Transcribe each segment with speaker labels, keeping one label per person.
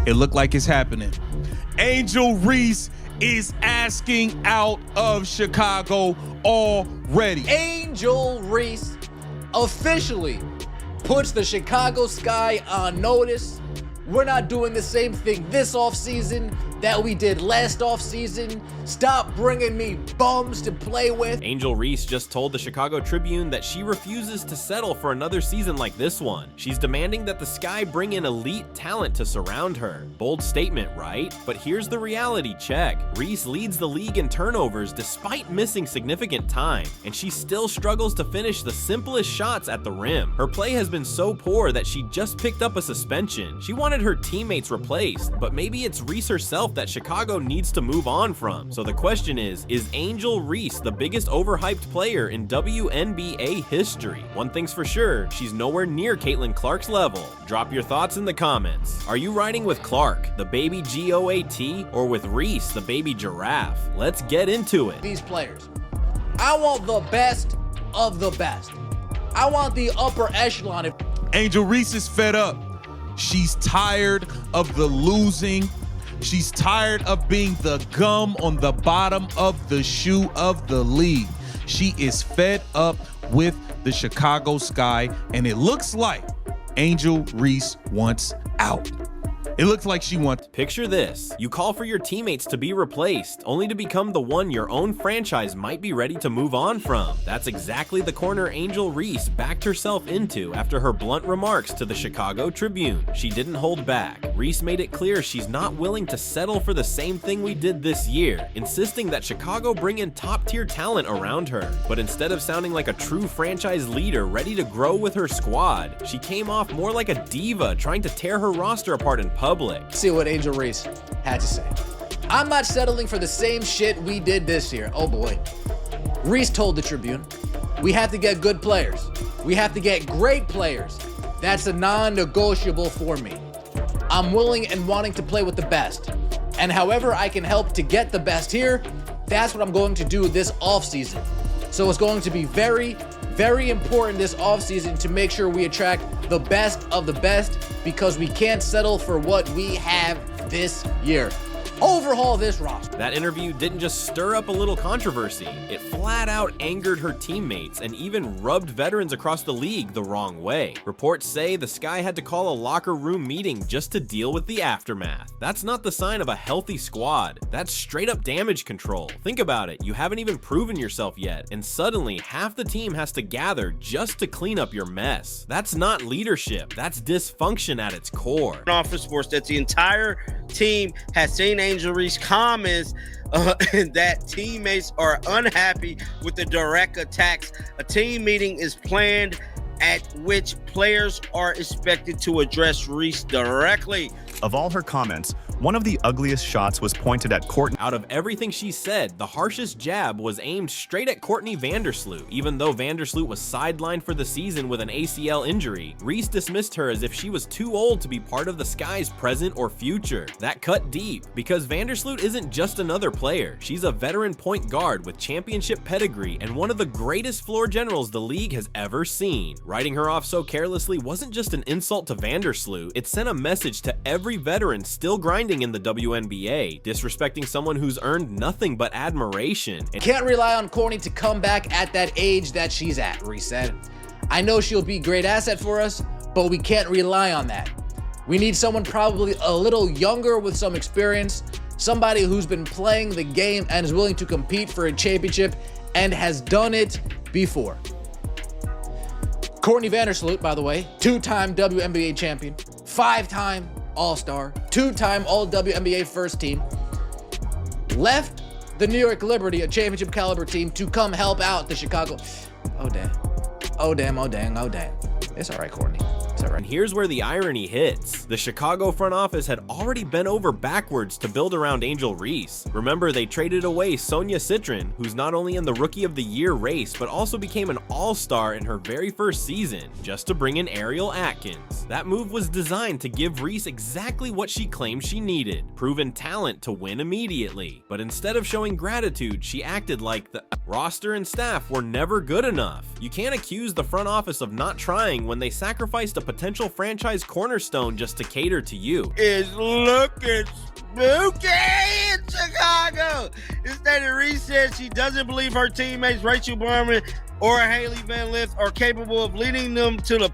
Speaker 1: It looked like it's happening. Angel Reese is asking out of Chicago already.
Speaker 2: Angel Reese officially puts the Chicago Sky on notice. We're not doing the same thing this offseason that we did last offseason. Stop bringing me bums to play with.
Speaker 3: Angel Reese just told the Chicago Tribune that she refuses to settle for another season like this one. She's demanding that the Sky bring in elite talent to surround her. Bold statement, right? But here's the reality check. Reese leads the league in turnovers despite missing significant time, and she still struggles to finish the simplest shots at the rim. Her play has been so poor that she just picked up a suspension. She wanted her teammates replaced, but maybe it's Reese herself that Chicago needs to move on from. So the question is Angel Reese the biggest overhyped player in WNBA history? One thing's for sure, she's nowhere near Caitlin Clark's level. Drop your thoughts in the comments. Are you riding with Clark, the baby GOAT, or with Reese, the baby giraffe? Let's get into it.
Speaker 2: These players, I want the best of the best. I want the upper echelon.
Speaker 1: Angel Reese is fed up. She's tired of the losing. She's tired of being the gum on the bottom of the shoe of the league. She is fed up with the Chicago Sky, and it looks like Angel Reese wants out. It looks like she wants.
Speaker 3: Picture this. You call for your teammates to be replaced, only to become the one your own franchise might be ready to move on from. That's exactly the corner Angel Reese backed herself into after her blunt remarks to the Chicago Tribune. She didn't hold back. Reese made it clear she's not willing to settle for the same thing we did this year, insisting that Chicago bring in top-tier talent around her. But instead of sounding like a true franchise leader ready to grow with her squad, she came off more like a diva trying to tear her roster apart in public.
Speaker 2: See what Angel Reese had to say. I'm not settling for the same shit we did this year. Oh boy. Reese told the Tribune, we have to get good players. We have to get great players. That's a non-negotiable for me. I'm willing and wanting to play with the best. And however I can help to get the best here, that's what I'm going to do this offseason. So it's going to be very, very important this offseason to make sure we attract the best of the best, because we can't settle for what we have this year. Overhaul this roster.
Speaker 3: That interview didn't just stir up a little controversy, it flat out angered her teammates and even rubbed veterans across the league the wrong way. Reports say the Sky had to call a locker room meeting just to deal with the aftermath. That's not the sign of a healthy squad. That's straight up damage control. Think about it, you haven't even proven yourself yet, and suddenly half the team has to gather just to clean up your mess. That's not leadership, that's dysfunction at its core.
Speaker 4: Office force that the entire team has seen Angel Reese comments that teammates are unhappy with the direct attacks. A team meeting is planned at which players are expected to address Reese directly.
Speaker 5: Of all her comments, one of the ugliest shots was pointed at Courtney.
Speaker 3: Out of everything she said, the harshest jab was aimed straight at Courtney Vandersloot. Even though Vandersloot was sidelined for the season with an ACL injury, Reese dismissed her as if she was too old to be part of the Sky's present or future. That cut deep, because Vandersloot isn't just another player. She's a veteran point guard with championship pedigree and one of the greatest floor generals the league has ever seen. Writing her off so carelessly wasn't just an insult to Vandersloot, it sent a message to every veteran still grinding in the WNBA, disrespecting someone who's earned nothing but admiration.
Speaker 2: And can't rely on Courtney to come back at that age that she's at, Reese said. I know she'll be a great asset for us, but we can't rely on that. We need someone probably a little younger with some experience, somebody who's been playing the game and is willing to compete for a championship and has done it before. Courtney Vandersloot, by the way, two-time WNBA champion, 5-time All-Star, 2-time All-WNBA first team, left the New York Liberty, a championship caliber team, to come help out the Chicago. Oh, damn. Oh, damn, oh, dang, oh, dang. It's all right, Courtney. It's all right.
Speaker 3: And here's where the irony hits. The Chicago front office had already bent over backwards to build around Angel Reese. Remember, they traded away Sonia Citron, who's not only in the Rookie of the Year race, but also became an all-star in her very first season, just to bring in Ariel Atkins. That move was designed to give Reese exactly what she claimed she needed, proven talent to win immediately. But instead of showing gratitude, she acted like the Roster and staff were never good enough. You can't accuse the front office of not trying when they sacrificed a potential franchise cornerstone just to cater to you.
Speaker 4: Is looking spooky in Chicago. Instead, Reese said she doesn't believe her teammates Rachel Berman or Haley Van Lith are capable of leading them to the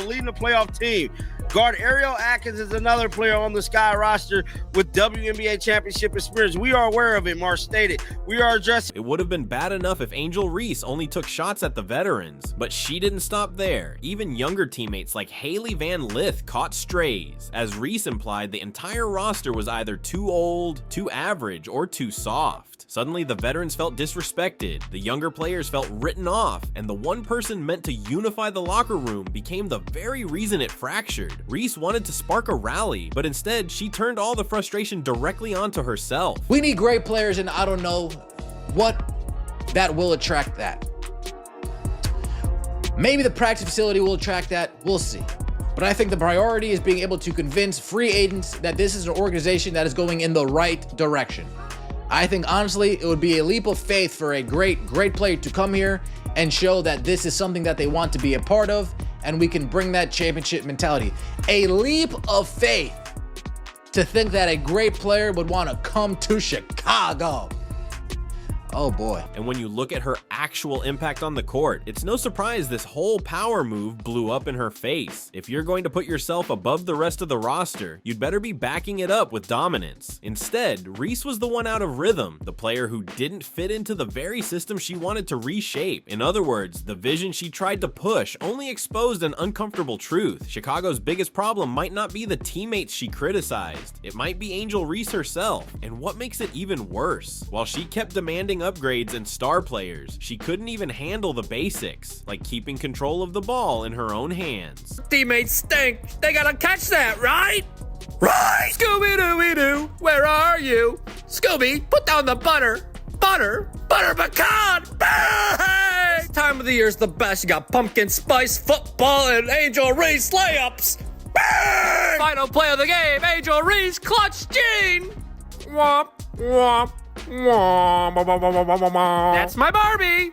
Speaker 4: leading the playoff team. Guard Ariel Atkins is another player on the Sky roster with WNBA championship experience. We are aware of it, Marsh stated. We are addressing.
Speaker 3: It would have been bad enough if Angel Reese only took shots at the veterans, but she didn't stop there. Even younger teammates like Haley Van Lith caught strays. As Reese implied, the entire roster was either too old, too average, or too soft. Suddenly, the veterans felt disrespected, the younger players felt written off, and the one person meant to unify the locker room became the very reason it fractured. Reese wanted to spark a rally, but instead, she turned all the frustration directly onto herself.
Speaker 2: We need great players, and I don't know what that will attract that. Maybe the practice facility will attract that, we'll see. But I think the priority is being able to convince free agents that this is an organization that is going in the right direction. I think honestly, it would be a leap of faith for a great player to come here and show that this is something that they want to be a part of, and we can bring that championship mentality. A leap of faith to think that a great player would want to come to Chicago. Oh boy.
Speaker 3: And when you look at her actual impact on the court, it's no surprise this whole power move blew up in her face. If you're going to put yourself above the rest of the roster, you'd better be backing it up with dominance. Instead, Reese was the one out of rhythm, the player who didn't fit into the very system she wanted to reshape. In other words, the vision she tried to push only exposed an uncomfortable truth. Chicago's biggest problem might not be the teammates she criticized. It might be Angel Reese herself. And what makes it even worse? While she kept demanding upgrades and star players, she couldn't even handle the basics, like keeping control of the ball in her own hands.
Speaker 6: Teammates stink. They gotta catch that, right? Right! Scooby-Dooby-Doo, where are you? Scooby, put down the butter. Butter pecan! Bang! This time of the year's the best. You got pumpkin spice football and Angel Reese layups. Bang! Final play of the game, Angel Reese clutch Gene. Womp, womp. That's my Barbie.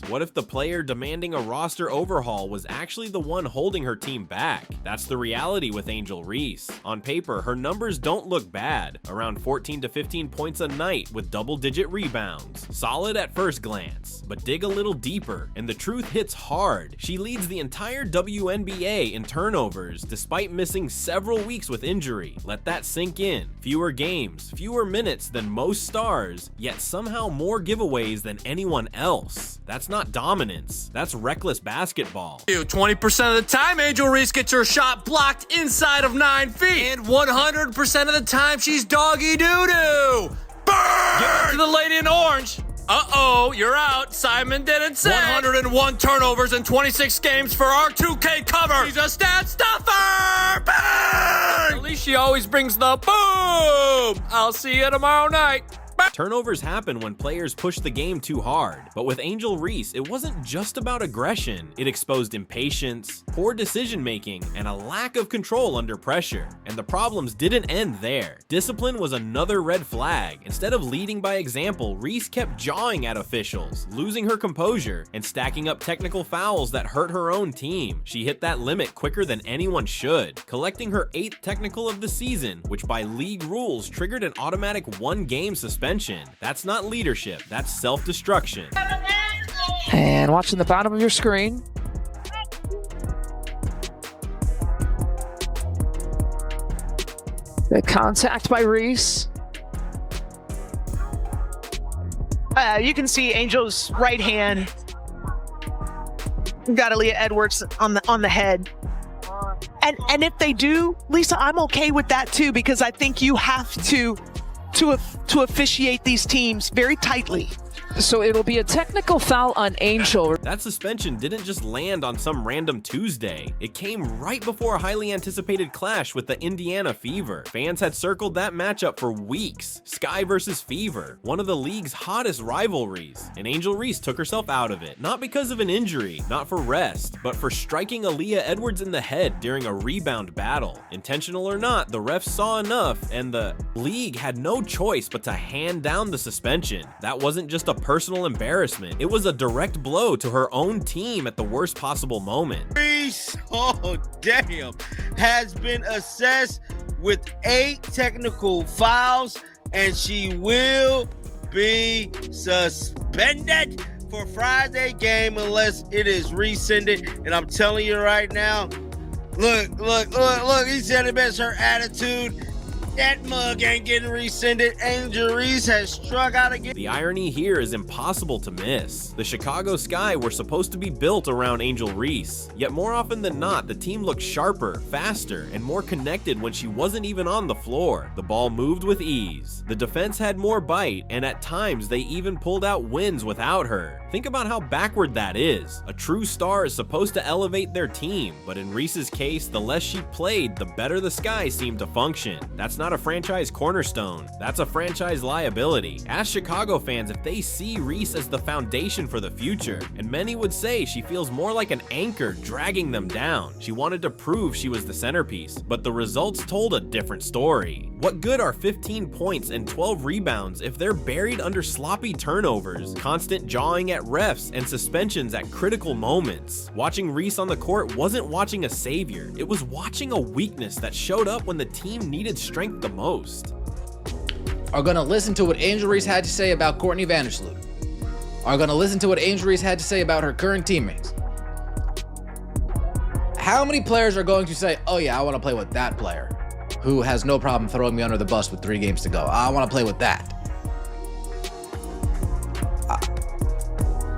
Speaker 3: What if the player demanding a roster overhaul was actually the one holding her team back? That's the reality with Angel Reese. On paper, her numbers don't look bad, around 14 to 15 points a night with double-digit rebounds. Solid at first glance, but dig a little deeper, and the truth hits hard. She leads the entire WNBA in turnovers, despite missing several weeks with injury. Let that sink in. Fewer games, fewer minutes than most stars, yet somehow more giveaways than anyone else. That's not dominance, that's reckless basketball.
Speaker 6: 20% of the time, Angel Reese gets her shot blocked inside of 9 feet. And 100% of the time, she's doggy doo-doo. Burn! Give it to the lady in orange. Uh-oh, you're out. Simon didn't say. 101 turnovers in 26 games for our 2K cover. She's a stat stuffer. Burn! At least she always brings the boom. I'll see you tomorrow night.
Speaker 3: Turnovers happen when players push the game too hard, but with Angel Reese, it wasn't just about aggression. It exposed impatience, poor decision-making, and a lack of control under pressure. And the problems didn't end there. Discipline was another red flag. Instead of leading by example, Reese kept jawing at officials, losing her composure, and stacking up technical fouls that hurt her own team. She hit that limit quicker than anyone should, collecting her 8th technical of the season, which by league rules triggered an automatic 1-game suspension. That's not leadership, that's self-destruction.
Speaker 7: And watching the bottom of your screen. The contact by Reese.
Speaker 8: You can see Angel's right hand got Aaliyah Edwards on the head. And if they do, Lisa, I'm okay with that too, because I think you have to officiate these teams very tightly.
Speaker 7: So it'll be a technical foul on Angel.
Speaker 3: That suspension didn't just land on some random Tuesday. It came right before a highly anticipated clash with the Indiana Fever. Fans had circled that matchup for weeks. Sky versus Fever, one of the league's hottest rivalries. And Angel Reese took herself out of it. Not because of an injury, not for rest, but for striking Aaliyah Edwards in the head during a rebound battle. Intentional or not, the refs saw enough, and the league had no choice but to hand down the suspension. That wasn't just a personal embarrassment. It was a direct blow to her own team at the worst possible moment.
Speaker 4: Reese, oh damn, has been assessed with 8 technical fouls, and she will be suspended for Friday game unless it is rescinded. And I'm telling you right now, look, he said it best, her attitude. That mug ain't getting rescinded. Angel Reese has struck out again.
Speaker 3: The irony here is impossible to miss. The Chicago Sky were supposed to be built around Angel Reese, yet more often than not, the team looked sharper, faster, and more connected when she wasn't even on the floor. The ball moved with ease. The defense had more bite, and at times they even pulled out wins without her. Think about how backward that is. A true star is supposed to elevate their team, but in Reese's case, the less she played, the better the Sky seemed to function. That's not a franchise cornerstone. That's a franchise liability. Ask Chicago fans if they see Reese as the foundation for the future, and many would say she feels more like an anchor dragging them down. She wanted to prove she was the centerpiece, but the results told a different story. What good are 15 points and 12 rebounds if they're buried under sloppy turnovers, constant jawing at refs, and suspensions at critical moments? Watching Reese on the court wasn't watching a savior, it was watching a weakness that showed up when the team needed strength the most.
Speaker 2: Are gonna listen to what Angel Reese had to say about Courtney Vandersloot. Are gonna listen to what Angel Reese had to say about her current teammates. How many players are going to say, oh yeah, I wanna play with that player who has no problem throwing me under the bus with 3 games to go? I wanna play with that.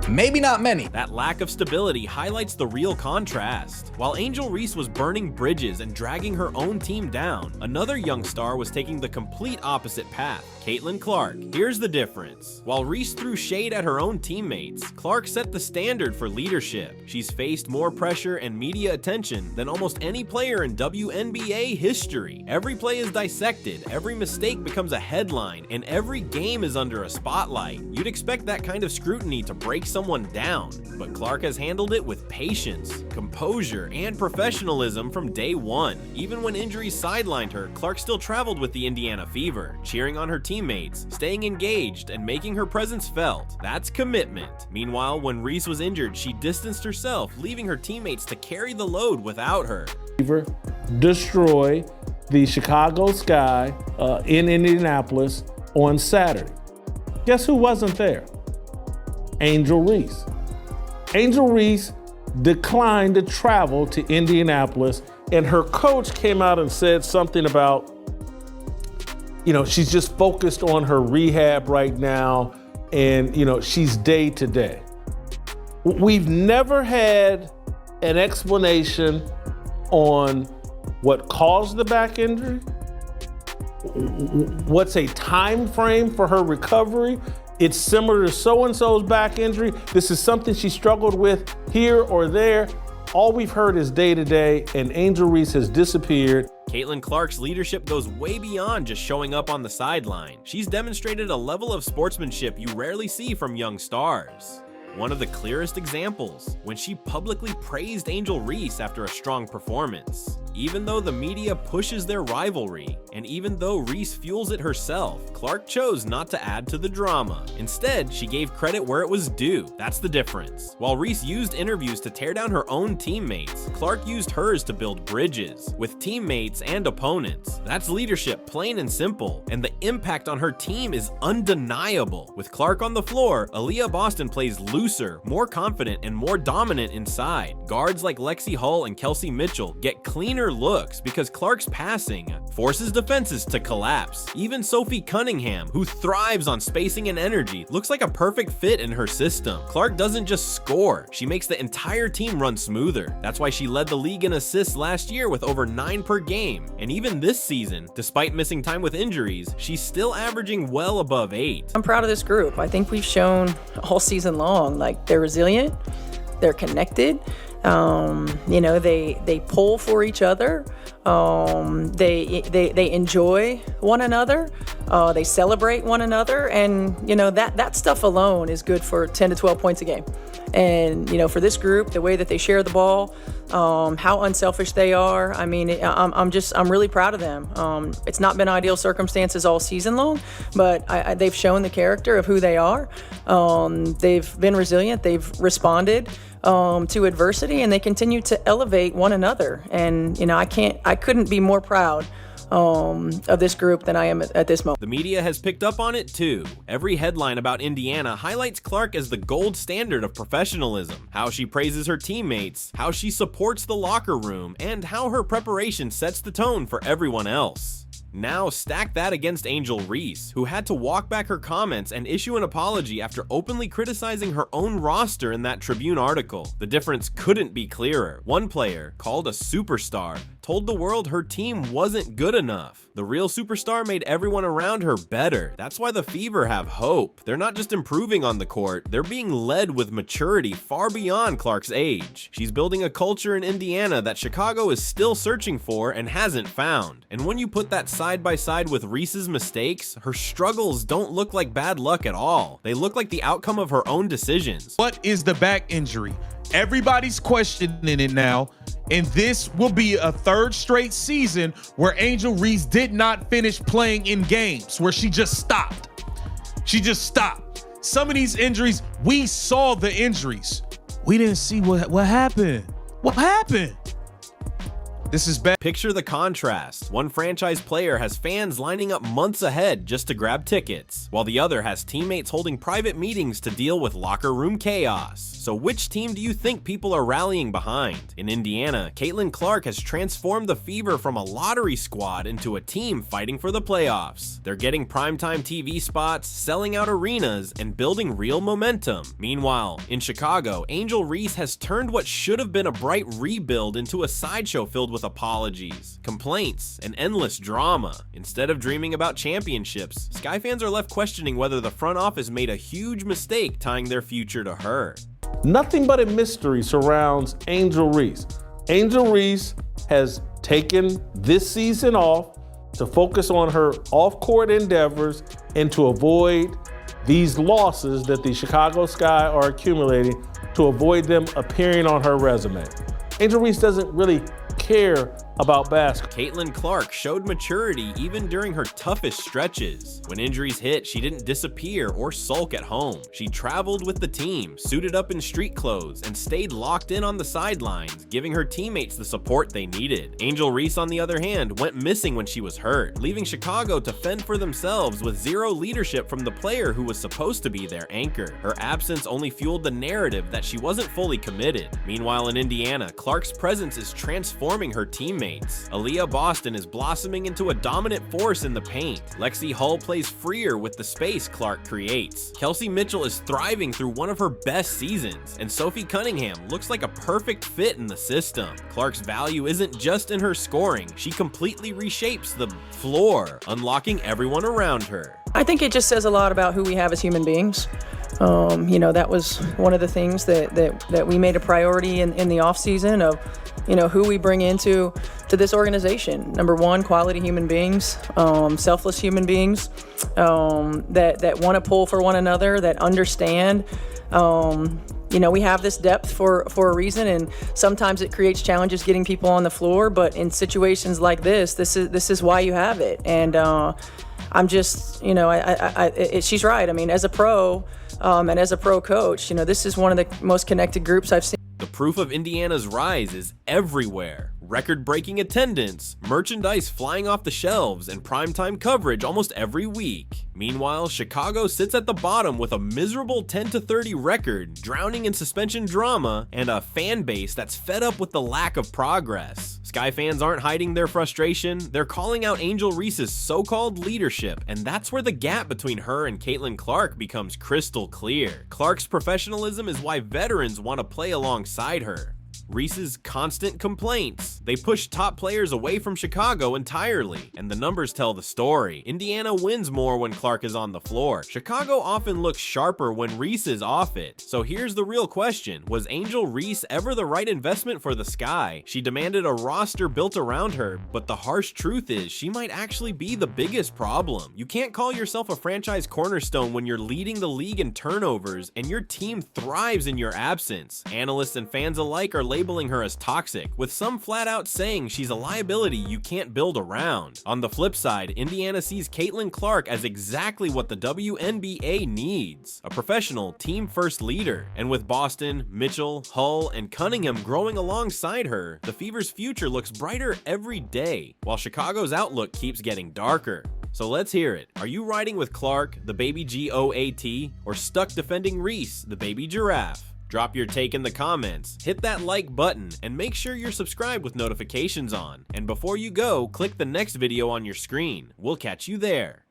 Speaker 2: Maybe not many.
Speaker 3: That lack of stability highlights the real contrast. While Angel Reese was burning bridges and dragging her own team down, another young star was taking the complete opposite path, Caitlin Clark. Here's the difference. While Reese threw shade at her own teammates, Clark set the standard for leadership. She's faced more pressure and media attention than almost any player in Wnba history. Every play is dissected, every mistake becomes a headline, and every game is under a spotlight. You'd expect that kind of scrutiny to break someone down, but Clark has handled it with patience, composure, and professionalism from day one. Even when injuries sidelined her, Clark still traveled with the Indiana Fever, cheering on her teammates, staying engaged, and making her presence felt. That's commitment. Meanwhile, when Reese was injured, she distanced herself, leaving her teammates to carry the load without her.
Speaker 9: Destroy the Chicago Sky in Indianapolis on Saturday. Guess who wasn't there? Angel Reese. Angel Reese declined to travel to Indianapolis, and her coach came out and said something about, she's just focused on her rehab right now, and, she's day to day. We've never had an explanation on what caused the back injury, what's a time frame for her recovery. It's similar to so-and-so's back injury. This is something she struggled with here or there. All we've heard is day-to-day, and Angel Reese has disappeared.
Speaker 3: Caitlin Clark's leadership goes way beyond just showing up on the sideline. She's demonstrated a level of sportsmanship you rarely see from young stars. One of the clearest examples, when she publicly praised Angel Reese after a strong performance. Even though the media pushes their rivalry, and even though Reese fuels it herself, Clark chose not to add to the drama. Instead, she gave credit where it was due. That's the difference. While Reese used interviews to tear down her own teammates, Clark used hers to build bridges with teammates and opponents. That's leadership, plain and simple, and the impact on her team is undeniable. With Clark on the floor, Aaliyah Boston plays looser, more confident, and more dominant inside. Guards like Lexi Hull and Kelsey Mitchell get cleaner looks because Clark's passing forces defenses to collapse. Even Sophie Cunningham, who thrives on spacing and energy, looks like a perfect fit in her system. Clark doesn't just score, she makes the entire team run smoother. That's why she led the league in assists last year with over 9 per game. And even this season, despite missing time with injuries, she's still averaging well above 8.
Speaker 10: I'm proud of this group. I think we've shown all season long, they're resilient, they're connected. They pull for each other. They enjoy one another. They celebrate one another, and that stuff alone is good for 10 to 12 points a game. And for this group, the way that they share the ball, how unselfish they are. I mean, I'm really proud of them. It's not been ideal circumstances all season long, but they've shown the character of who they are. They've been resilient. They've responded to adversity, and they continue to elevate one another. And I couldn't be more proud of this group than I am at this moment.
Speaker 3: The media has picked up on it too. Every headline about Indiana highlights Clark as the gold standard of professionalism, how she praises her teammates, how she supports the locker room, and how her preparation sets the tone for everyone else. Now stack that against Angel Reese, who had to walk back her comments and issue an apology after openly criticizing her own roster in that Tribune article. The difference couldn't be clearer. One player, called a superstar, told the world her team wasn't good enough. The real superstar made everyone around her better. That's why the Fever have hope. They're not just improving on the court, they're being led with maturity far beyond Clark's age. She's building a culture in Indiana that Chicago is still searching for and hasn't found. And when you put that side by side with Reese's mistakes, her struggles don't look like bad luck at all. They look like the outcome of her own decisions.
Speaker 1: What is the back injury? Everybody's questioning it now, and this will be a third straight season where Angel Reese did not finish playing in games, where she just stopped. She just stopped. Some of these injuries, we saw the injuries. We didn't see what happened. What happened? This is bad.
Speaker 3: Picture the contrast. One franchise player has fans lining up months ahead just to grab tickets, while the other has teammates holding private meetings to deal with locker room chaos. So which team do you think people are rallying behind? In Indiana, Caitlin Clark has transformed the Fever from a lottery squad into a team fighting for the playoffs. They're getting primetime TV spots, selling out arenas, and building real momentum. Meanwhile, in Chicago, Angel Reese has turned what should have been a bright rebuild into a sideshow filled with apologies, complaints, and endless drama. Instead of dreaming about championships, Sky fans are left questioning whether the front office made a huge mistake tying their future to her.
Speaker 9: Nothing but a mystery surrounds Angel Reese. Angel Reese has taken this season off to focus on her off-court endeavors and to avoid these losses that the Chicago Sky are accumulating, to avoid them appearing on her resume. Angel Reese doesn't really care about basketball.
Speaker 3: Caitlin Clark showed maturity even during her toughest stretches. When injuries hit, she didn't disappear or sulk at home. She traveled with the team, suited up in street clothes, and stayed locked in on the sidelines, giving her teammates the support they needed. Angel Reese, on the other hand, went missing when she was hurt, leaving Chicago to fend for themselves with zero leadership from the player who was supposed to be their anchor. Her absence only fueled the narrative that she wasn't fully committed. Meanwhile, in Indiana, Clark's presence is transforming her teammates. Aaliyah Boston is blossoming into a dominant force in the paint. Lexi Hull plays freer with the space Clark creates. Kelsey Mitchell is thriving through one of her best seasons, and Sophie Cunningham looks like a perfect fit in the system. Clark's value isn't just in her scoring, she completely reshapes the floor, unlocking everyone around her.
Speaker 10: I think it just says a lot about who we have as human beings. That was one of the things that we made a priority in the offseason of, who we bring into this organization. Number one, quality human beings, selfless human beings that want to pull for one another, that understand. We have this depth for a reason, and sometimes it creates challenges getting people on the floor. But in situations like this is why you have it. And I'm just, she's right. I mean, as a pro and as a pro coach, this is one of the most connected groups I've seen.
Speaker 3: The proof of Indiana's rise is everywhere. Record-breaking attendance, merchandise flying off the shelves, and primetime coverage almost every week. Meanwhile, Chicago sits at the bottom with a miserable 10-30 record, drowning in suspension drama, and a fan base that's fed up with the lack of progress. Sky fans aren't hiding their frustration, they're calling out Angel Reese's so-called leadership, and that's where the gap between her and Caitlin Clark becomes crystal clear. Clark's professionalism is why veterans want to play alongside her. Reese's constant complaints. They pushed top players away from Chicago entirely, and the numbers tell the story. Indiana wins more when Clark is on the floor. Chicago often looks sharper when Reese is off it. So here's the real question. Was Angel Reese ever the right investment for the Sky? She demanded a roster built around her, but the harsh truth is she might actually be the biggest problem. You can't call yourself a franchise cornerstone when you're leading the league in turnovers and your team thrives in your absence. Analysts and fans alike are labeling her as toxic, with some flat out saying she's a liability you can't build around. On the flip side, Indiana sees Caitlin Clark as exactly what the WNBA needs, a professional team-first leader. And with Boston, Mitchell, Hull, and Cunningham growing alongside her, the Fever's future looks brighter every day, while Chicago's outlook keeps getting darker. So let's hear it. Are you riding with Clark, the baby GOAT, or stuck defending Reese, the baby giraffe? Drop your take in the comments, hit that like button, and make sure you're subscribed with notifications on. And before you go, click the next video on your screen. We'll catch you there.